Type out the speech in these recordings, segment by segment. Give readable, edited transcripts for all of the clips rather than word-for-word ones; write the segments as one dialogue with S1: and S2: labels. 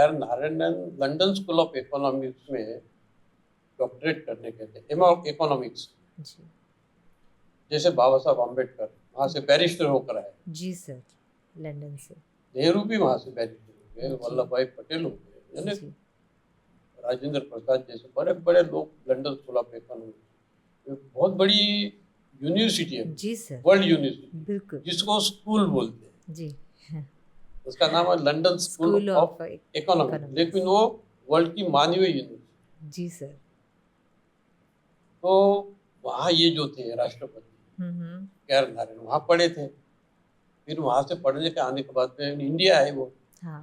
S1: Are Narayanan London School of Economics में doctorate करने गए थे, इकोनॉमिक्स।
S2: जी
S1: जैसे बाबा साहब अम्बेडकर वहाँ से बैरिस्टर होकर आए,
S2: जी सर, लंदन से।
S1: नेहरू भी वहाँ से बैरिस्टर हो गए,
S2: जी।
S1: वल्लभ भाई पटेल हो गए, यानी
S2: जी
S1: राजेंद्र प्रसाद जैसे बड़े बड़े लोग लंदन स्कूल ऑफ इकोनॉमिक्स, बहुत बड़ी यूनिवर्सिटी है,
S2: जी सर,
S1: वर्ल्ड यूनिवर्सिटी,
S2: बिल्कुल।
S1: जिसको स्कूल बोलते हैं।
S2: जी
S1: उसका नाम है London school
S2: school
S1: of
S2: of
S1: economics, लेकिन वो वर्ल्ड की मानवीय यूनिवर्सिटी।
S2: जी सर।
S1: तो वहाँ ये जो थे राष्ट्रपति के.आर. नारायण वहाँ पढ़े थे। फिर वहाँ से पढ़ने के आने के बाद में इंडिया आए वो।
S2: हाँ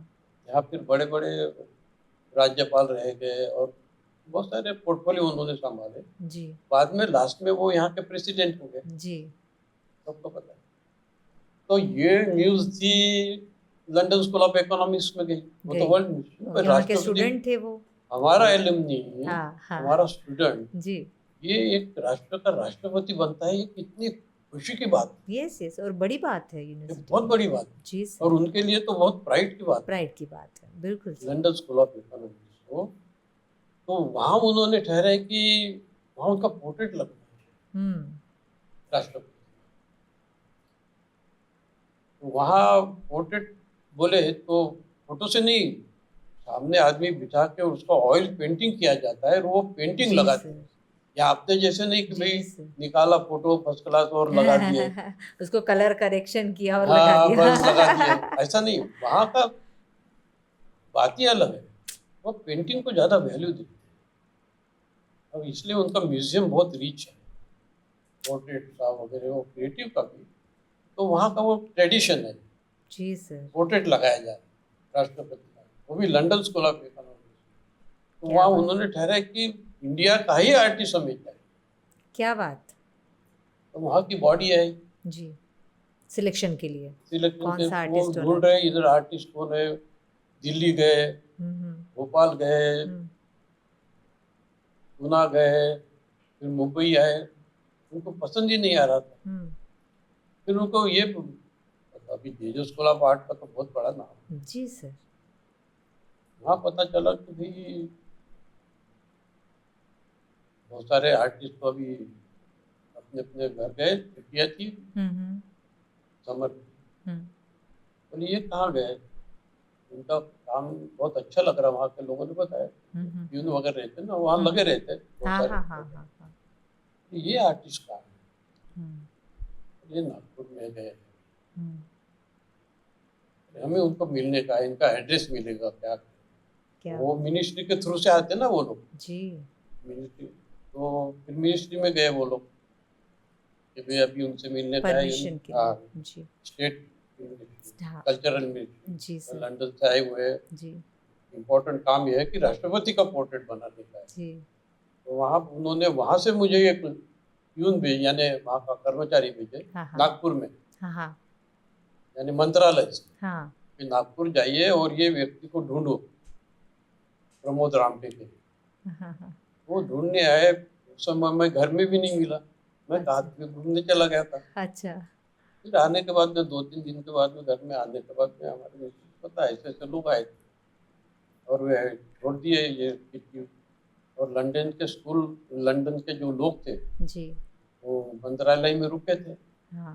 S1: यहाँ फिर बड़े बड़े राज्यपाल रह गए और बहुत सारे पोर्टफोलियो उन्होंने संभाले।
S2: जी
S1: बाद में लास्ट में वो यहाँ के प्रेसिडेंट हो गए,
S2: जी।
S1: सबको पता है। तो ये न्यूज़ थी, लंदन स्कूल ऑफ इकोनॉमिक्स में गई, वो तो वर्ल्ड न्यूज़।
S2: यहाँ के स्टूडेंट थे वो।
S1: हमारा एलुमनी,
S2: हाँ हाँ
S1: हमारा स्टूडेंट,
S2: जी।
S1: ये एक राष्ट्र का राष्ट्रपति बनता है, ये कितनी खुशी की बात है।
S2: यस यस, और बड़ी बात है
S1: ये
S2: यूनिवर्सिटी,
S1: बहुत बड़ी बात है
S2: जी सर,
S1: और उनके लिए तो बहुत प्राइड की बात है,
S2: प्राइड की बात है, बिल्कुल sir.
S1: London School of economics को। तो वहाँ उन्होंने ठहराया कि वहाँ उनका पोर्ट्रेट लगना है राष्ट्रपति। तो वहाँ पोर्ट्रेट बोले तो फोटो से नहीं, सामने आदमी बिठा के उसका ऑयल पेंटिंग किया जाता है, वो पेंटिंग
S2: जी
S1: लगाते
S2: सर।
S1: हैं। या आपने जैसे नहीं कि
S2: जी
S1: भाई
S2: सर।
S1: निकाला फोटो फर्स्ट क्लास और लगा दिए,
S2: उसको कलर करेक्शन किया और लगा
S1: हाँ
S2: दिया।
S1: बस लगा दिए, ऐसा नहीं। वहाँ का बात ही अलग है, वो पेंटिंग को ज़्यादा वैल्यू देते हैं। अब इसलिए उनका म्यूजियम बहुत रिच है, पोर्ट्रेट का वगैरह, वो क्रिएटिव का भी। तो वहाँ का वो ट्रेडिशन है,
S2: जी सर।
S1: पोर्ट्रेट लगाया जाए राष्ट्रपति का, वो भी लंदन स्कूल ऑफ इकोनॉमिक्स। तो
S2: क्या
S1: वहाँ
S2: बात,
S1: उन्होंने ठहराया कि इंडिया का ही आर्टिस्ट हमें चाहिए।
S2: क्या बात।
S1: तो वहाँ की बॉडी है
S2: जी, सिलेक्शन के लिए
S1: सिलेक्शन
S2: कौन
S1: के,
S2: सा
S1: वो
S2: आर्टिस्ट
S1: ढूंढ रहे इधर आर्टिस्ट कौन है। दिल्ली गए, भोपाल गए, पूना गए, फिर मुंबई आए, उनको पसंद ही नहीं आ रहा था। फिर उनको ये, अभी जेजे स्कूल ऑफ आर्ट का तो बहुत बड़ा नाम है।
S2: जी सर।
S1: वहाँ पता चला कि भाई बहुत सारे आर्टिस्ट तो अभी अपने अपने घर गए, छुट्टियाँ थी समर। बोले ये कहाँ गए, उनका काम बहुत अच्छा लग रहा, वहाँ के लोगों ने बताया, प्यून वगैरह रहते ना वहाँ लगे रहते बहुत सारे। ये आर्टिस्ट कहाँ है, ये नागपुर में गए, हमें उनको मिलने का, इनका एड्रेस मिलेगा क्या? वो मिनिस्ट्री के थ्रू से आते ना वो लोग जी, मिनिस्ट्री। तो फिर मिनिस्ट्री में गए वो लोग कि भाई अभी उनसे मिलने का है, स्टेट कल्चरल मिनिस्ट्री जी, लंदन से आए हुए जी। इम्पोर्टेंट काम ये है कि राष्ट्रपति का पोर्ट्रेट बनाने का है जी। तो वहाँ उन्होंने, वहाँ से मुझे एक प्यून भेजे, यानी वहाँ का कर्मचारी भेजे नागपुर में, यानी मंत्रालय से कि नागपुर जाइए और ये व्यक्ति को ढूंढो, प्रमोद रामटे के। वो ढूंढने आए, उस समय मैं घर में भी नहीं मिला, मैं घूमने चला गया था। अच्छा। फिर आने के बाद में 2-3 दिन के बाद में घर में आने के बाद में हमारे पता है ऐसे लोग आए थे और वे छोड़ दिए ये किट्टी। और लंदन के स्कूल, लंदन के जो लोग थे जी, वो मंत्रालय में रुके थे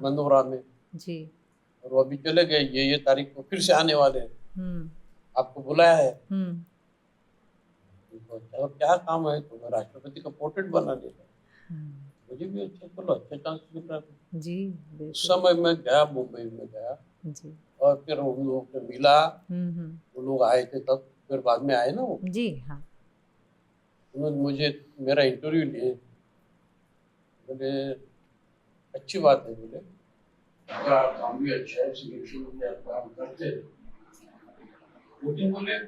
S1: मनोरा में जी। और वो अभी चले गए, ये तारीख को फिर से आने वाले हैं, आपको बुलाया है। और क्या काम है, तो राष्ट्रपति का पोर्ट्रेट बना देता। मुझे भी अच्छा, चलो अच्छा चांस मिल रहा था जी। उस समय मैं गया, मुंबई में गया जी, और फिर उन लोगों से मिला, वो लोग आए थे तब, फिर बाद में आए ना वो जी। हाँ, उन्होंने मुझे मेरा इंटरव्यू लिए, बोले अच्छी बात है, बोले आपका काम भी अच्छा है, सिलेक्शन में आप काम करते हैं, लेकिन बोले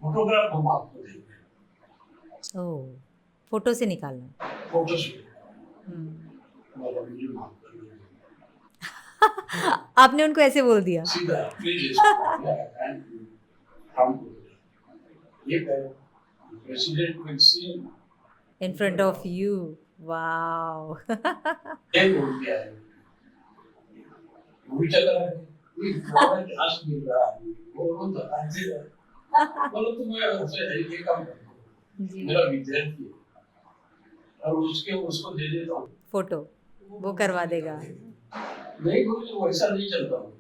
S1: फोटोग्राफ हम आपको देंगे। ओह, फोटो से निकालना, फोटो से।
S2: आपने उनको ऐसे बोल दिया
S1: सीधा president will see
S2: in front of you. Wow.
S1: बोल दिया है, वो चला है, ये आज मिल रहा है, वो तो आज बोलो तो मैं उसे ये काम करता हूँ,
S2: जी
S1: मेरा विद्यार्थी है और उसके उसको दे देता हूँ,
S2: फोटो वो करवा देगा।
S1: नहीं बोले वैसा नहीं चलता हूँ,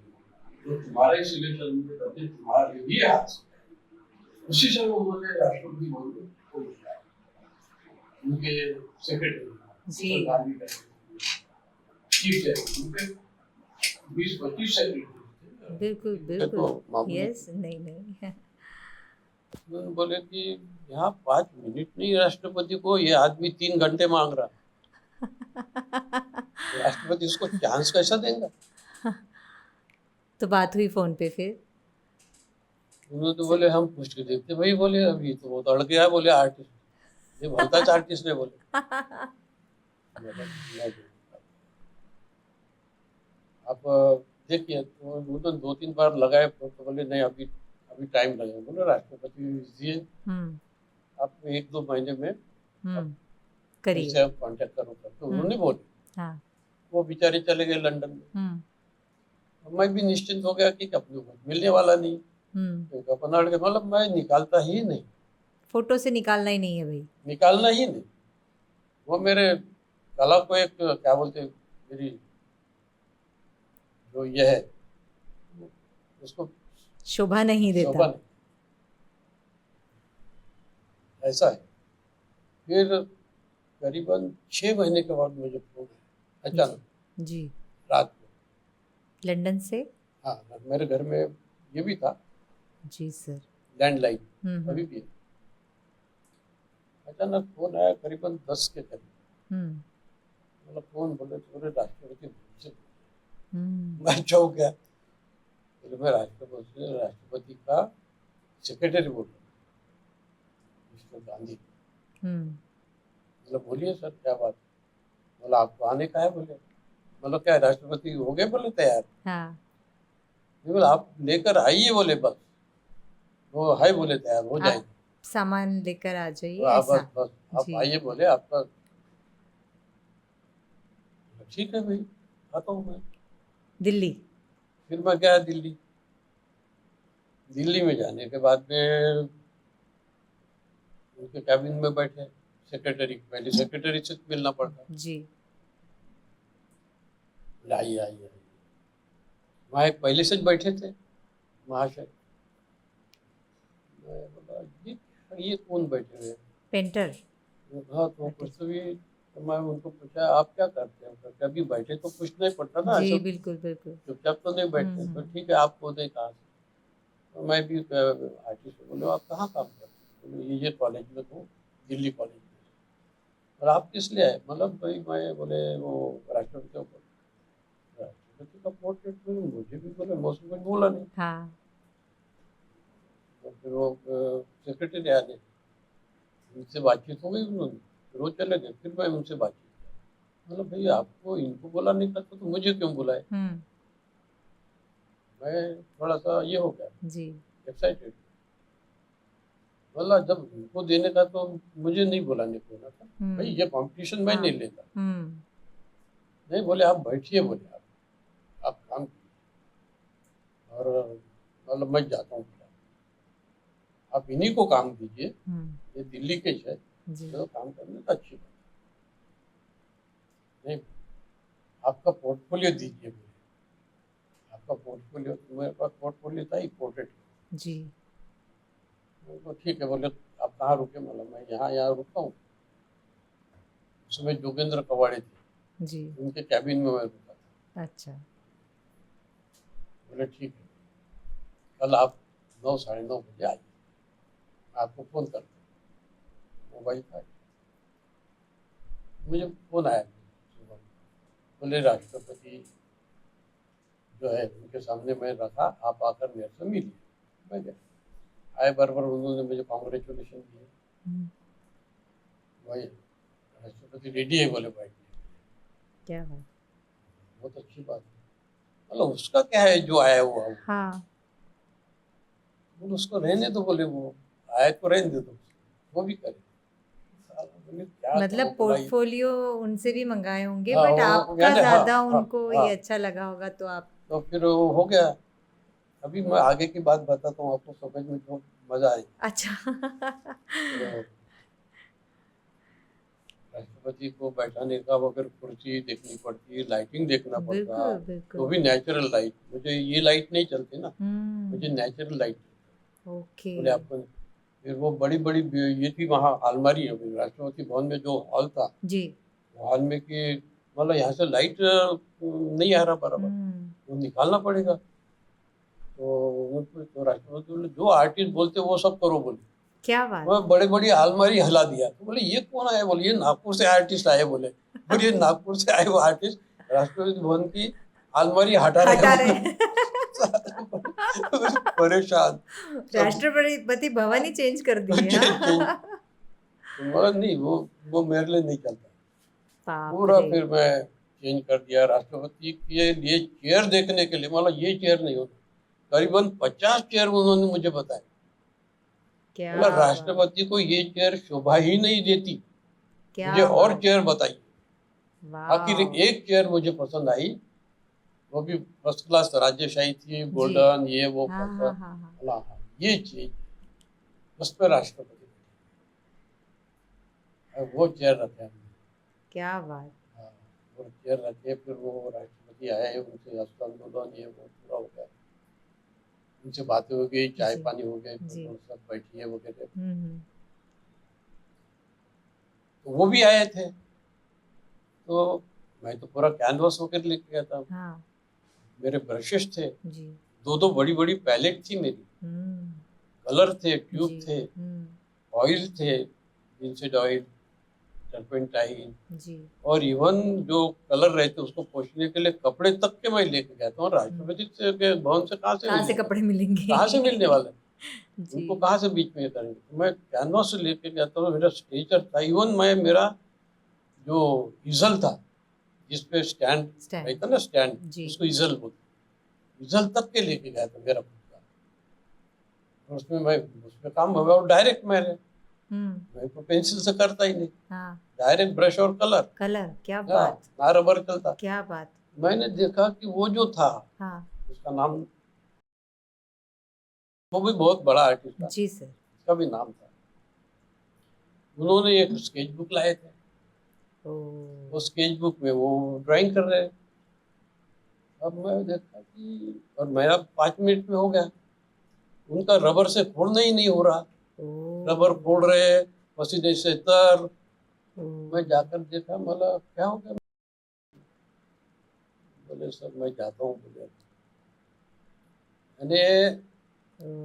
S1: जो तुम्हारा ही सिलेक्शन में करते तुम्हारे भी हाथ उसी समय उन्होंने राष्ट्रपति भवन को बुलाया, उनके सेक्रेटरी
S2: जी
S1: गांधी का चीफ सेक्रेटरी उनके 20-25 सेक्रेटरी
S2: बिल्कुल
S1: तो
S2: बिल्कुल
S1: मामूली
S2: यस नहीं नहीं
S1: उन्होंने बोले कि यहाँ 5 मिनट नहीं राष्ट्रपति को, ये आदमी 3 घंटे मांग रहा, राष्ट्रपति उसको चांस कैसा देगा।
S2: तो बात हुई फोन पे फिर।
S1: उन्होंने तो बोले हम पूछ के देखते भाई, बोले अभी तो वो तो अड़ गया, बोले आर्टिस्ट ये भलता आर्टिस्ट ने बोले बोला, मैं देखूंगा। आप देखिए तो उन्होंने 2-3 बार लगाए तो बोले नहीं अभी अभी टाइम लगेगा, बोले राष्ट्रपति जी आप 1-2 महीने में
S2: हम्म
S1: फिर
S2: करिए
S1: से आप कांटेक्ट करो करके उन्होंने बोले।
S2: हाँ
S1: वो बेचारे चले गए लंदन में, और मैं भी निश्चिंत हो गया कि अपने को मिलने वाला नहीं, क्योंकि अपन अड़ गए, मतलब मैं निकालता ही नहीं,
S2: फोटो से निकालना ही नहीं है भाई।
S1: निकालना ही नहीं, वो मेरे कला को एक क्या बोलते हैं, मेरी जो ये है उसको
S2: शोभा नहीं
S1: शोभा
S2: देता।
S1: नहीं, ऐसा है। फिर करीबन 6 महीने के बाद मुझे फोन आया अचानक
S2: जी
S1: रात को,
S2: लंदन से।
S1: हाँ मेरे घर में ये भी था
S2: जी सर।
S1: लैंडलाइन अभी भी है। अचानक फोन आया करीबन 10 के करीब, मतलब फोन बोले तो बोले राष्ट्रपति से, मैं चौंक गया, बोले मैं राष्ट्रपति का सेक्रेटरी बोल रहा हूँ मिस्टर गांधी। मतलब बोलिए सर क्या बात, बोला आपको आने का है, बोले मतलब क्या राष्ट्रपति हो गए, बोले तैयार
S2: हाँ
S1: नहीं, बोले आप लेकर आइए, बोले बस वो है, बोले तैयार हो जाएंगे,
S2: सामान लेकर आ जाइए
S1: तो आप
S2: ऐसा।
S1: बस बस आप आइए, बोले आपका ठीक है भाई आता हूँ मैं।
S2: दिल्ली।
S1: फिर मैं गया दिल्ली, दिल्ली में जाने के बाद में उनके कैबिन में बैठे, सेक्रेटरी पहले सेक्रेटरी से मिलना पड़ता
S2: जी
S1: आइए आइए आइए, वहाँ एक पहले से बैठे थे महाशय, मैं बोला ये कौन बैठे हुए हैं,
S2: पेंटर।
S1: हाँ तो कुछ तो भी, तो मैं उनको पूछा आप क्या करते हैं, तो कभी बैठे तो पूछना ही पड़ता ना,
S2: जी
S1: ऐसा
S2: बिल्कुल बिल्कुल।
S1: चुपचाप तो नहीं बैठते, तो ठीक है आपको नहीं कहा, तो मैं भी आर्टिस्ट बोले आप कहाँ काम करते हैं, बोले ये कॉलेज में हूँ, दिल्ली कॉलेज में, और आप किस लिए आए, मतलब भाई मैं बोले वो राष्ट्रपति का पोर्ट्रेट, मुझे भी बोले, मैं उसको कुछ बोला नहीं।
S2: हाँ
S1: तो फिर वो सेक्रेटरी आए, उनसे बातचीत हो गई, उन्होंने फिर वो चले गए, फिर मैं उनसे बातचीत किया, मतलब भैया आपको इनको बोला नहीं करता तो मुझे क्यों बुलाए, मैं थोड़ा सा ये हो गया
S2: जी
S1: एक्साइटेड, बोला जब इनको देने का तो मुझे नहीं बुलाने को ना था, भाई ये कंपटीशन मैं नहीं लेता, नहीं बोले आप बैठिए, बोले आप काम कीजिए, और मतलब मैं जाता हूँ, आप इन्हीं को काम दीजिए, ये दिल्ली के है तो काम करने का अच्छी बात नहीं, आपका पोर्टफोलियो दीजिए, बोले आपका पोर्टफोलियो, मेरे पास पोर्टफोलियो था ही पोर्ट्रेट
S2: जी।
S1: तो ठीक है, बोले आप कहाँ रुके, मतलब मैं यहाँ रुका हूँ, उसमें जोगेंद्र कवाड़े थे
S2: जी,
S1: उनके कैबिन में मैं रुका था।
S2: अच्छा
S1: बोले ठीक है कल आप 9-9:30 बजे आइए, आपको फोन करते हैं, मोबाइल था, मुझे फोन आया सुबह, बोले राष्ट्रपति जो है उनके सामने मैं रखा, आप आकर मेरे से मिलिए, मैं गया, आए बराबर उन्होंने मुझे कॉन्ग्रेचुलेशन दिए, भाई राष्ट्रपति रेडी है, बोले बैठने,
S2: क्या बात,
S1: बहुत अच्छी बात है, मतलब उसका क्या है जो आया हुआ,
S2: हाँ
S1: बोले उसको रहने दो, बोले वो आए तो रहने दो, वो भी करे,
S2: मतलब पोर्टफोलियो उनसे भी मंगाए होंगे,
S1: हाँ,
S2: बट आपका ज्यादा
S1: हाँ,
S2: उनको
S1: हाँ,
S2: ये अच्छा लगा होगा तो आप।
S1: तो फिर हो गया, अभी मैं आगे की बात बताता हूँ आपको, समझ में तो मजा आई।
S2: अच्छा।
S1: तो राष्ट्रपति को बैठाने का अगर कुर्सी देखनी पड़ती, लाइटिंग देखना पड़ता,
S2: बिल्कुल
S1: तो
S2: बिल्कुल।
S1: भी नेचुरल लाइट, मुझे ये लाइट नहीं चलती ना, मुझे
S2: हम्म।
S1: Natural light.
S2: ओके।
S1: बोले आपको, फिर वो बड़ी बड़ी ये थी वहाँ अलमारी है, राष्ट्रपति भवन में जो हॉल था,
S2: जी।
S1: हॉल में कि मतलब यहाँ से लाइट नहीं आ रहा बराबर,
S2: हम्म।
S1: वो निकालना पड़ेगा। तो राष्ट्रपति बोले जो आर्टिस्ट बोलते वो सब करो, बोले।
S2: क्या बात।
S1: मैं बड़े बड़ी अलमारी हिला दिया, तो बोले ये कौन आए, बोले ये नागपुर से आर्टिस्ट आए, बोले। और ये नागपुर से आए वो आर्टिस्ट राष्ट्रपति भवन की अलमारी हटा
S2: हटा
S1: रहे
S2: रहे।
S1: परेशान सब।
S2: राष्ट्रपति भवन ही चेंज कर दिए।
S1: चेंज, मगर नहीं, वो मेरे लिए नहीं चलता।
S2: बाप
S1: पूरा
S2: रे।
S1: फिर मैं चेंज कर दिया राष्ट्रपति के लिए चेयर देखने के लिए, मतलब ये चेयर नहीं होता, करीबन 50 चेयर उन्होंने मुझे बताया।
S2: क्या
S1: मतलब
S2: बात।
S1: राष्ट्रपति को ये चेयर शोभा ही नहीं देती,
S2: क्या
S1: मुझे और
S2: बात।
S1: चेयर बताइए। आखिर
S2: वाह।
S1: एक चेयर मुझे पसंद आई, वो भी फर्स्ट क्लास राजशाही थी,
S2: जी।
S1: गोल्डन ये वो
S2: हाँ
S1: पसंद।
S2: हाँ हाँ हाँ।
S1: बोला हाँ ये चीज, उस पर राष्ट्रपति और वो चेयर रखे हमने।
S2: क्या बात।
S1: हाँ, वो चेयर रखे, फिर वो राष्ट्रपति आए, उनसे हस्त आंदोलन ये वो पूरा हो गया, उनसे बातें हो गई, चाय
S2: जी
S1: पानी हो गए,
S2: जी।
S1: फिर वो सब बैठिए वगैरह।
S2: हम्म।
S1: तो वो भी आए थे, तो मैं तो पूरा कैनवस होकर लेके गया था।
S2: हाँ
S1: मेरे ब्रशेस थे,
S2: जी।
S1: दो बड़ी बड़ी पैलेट थी मेरी,
S2: हम्म।
S1: कलर थे, ट्यूब
S2: जी।
S1: थे, ऑयल थे, लिंसेड ऑयल, टर्पेंटाइन,
S2: जी।
S1: और इवन जो कलर रहते उसको पोंछने के लिए कपड़े तक के मैं लेके गया था। और राष्ट्रपति से के भवन से कहाँ
S2: कहाँ से
S1: मिलेगा?
S2: कपड़े मिलेंगे।
S1: कहाँ से मिलने वाले?
S2: जी।
S1: उनको कहाँ से बीच में ये करेंगे? तो मैं कैनवास से लेके गया था, मेरा स्टेचर था, इवन मैं मेरा जो इजल था जिसपे स्टैंड रहता ना, स्टैंड,
S2: जी।
S1: उसको इजल बोलते, इजल तक के लेके गया था मेरा खुद का। और उसमें मैं उसमें काम होगा, और डायरेक्ट मैं तो पेंसिल से करता ही नहीं,
S2: हाँ।
S1: डायरेक्ट ब्रश और कलर।
S2: क्या
S1: हाँ,
S2: बात।
S1: ना रबर चलता।
S2: क्या बात।
S1: मैंने देखा कि वो जो था,
S2: हाँ
S1: उसका नाम, वो भी बहुत बड़ा आर्टिस्ट था,
S2: जी सर।
S1: उसका भी नाम था। उन्होंने एक स्केच बुक लाए थे, वो स्केच बुक में वो ड्राइंग कर रहे हैं। अब मैं देखा कि, और मेरा 5 मिनट में हो गया, उनका रबर से फोड़ना ही नहीं हो रहा, रबर फोड़ रहे, पसीने से तर। मैं जाकर देखा, बोला क्या हो गया? बोले सर मैं जाता हूँ, बोले। मैंने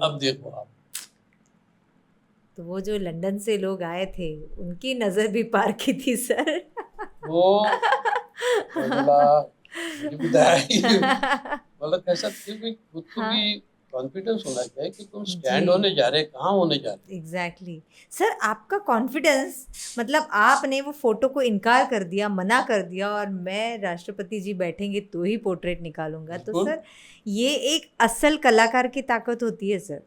S1: अब देखो आप,
S2: तो वो जो लंदन से लोग आए थे उनकी नजर भी पार की थी सर।
S1: वो बोला मुझे बताया, बोला कैसा, क्योंकि खुद को भी कॉन्फिडेंस होना चाहिए कि तुम स्टैंड होने जा रहे, कहाँ होने जा रहे।
S2: एग्जैक्टली सर, आपका कॉन्फिडेंस, मतलब आपने वो फोटो को इनकार कर दिया, मना कर दिया, और मैं राष्ट्रपति जी बैठेंगे तो ही पोर्ट्रेट निकालूंगा। तो सर ये एक असल कलाकार की ताकत होती है सर।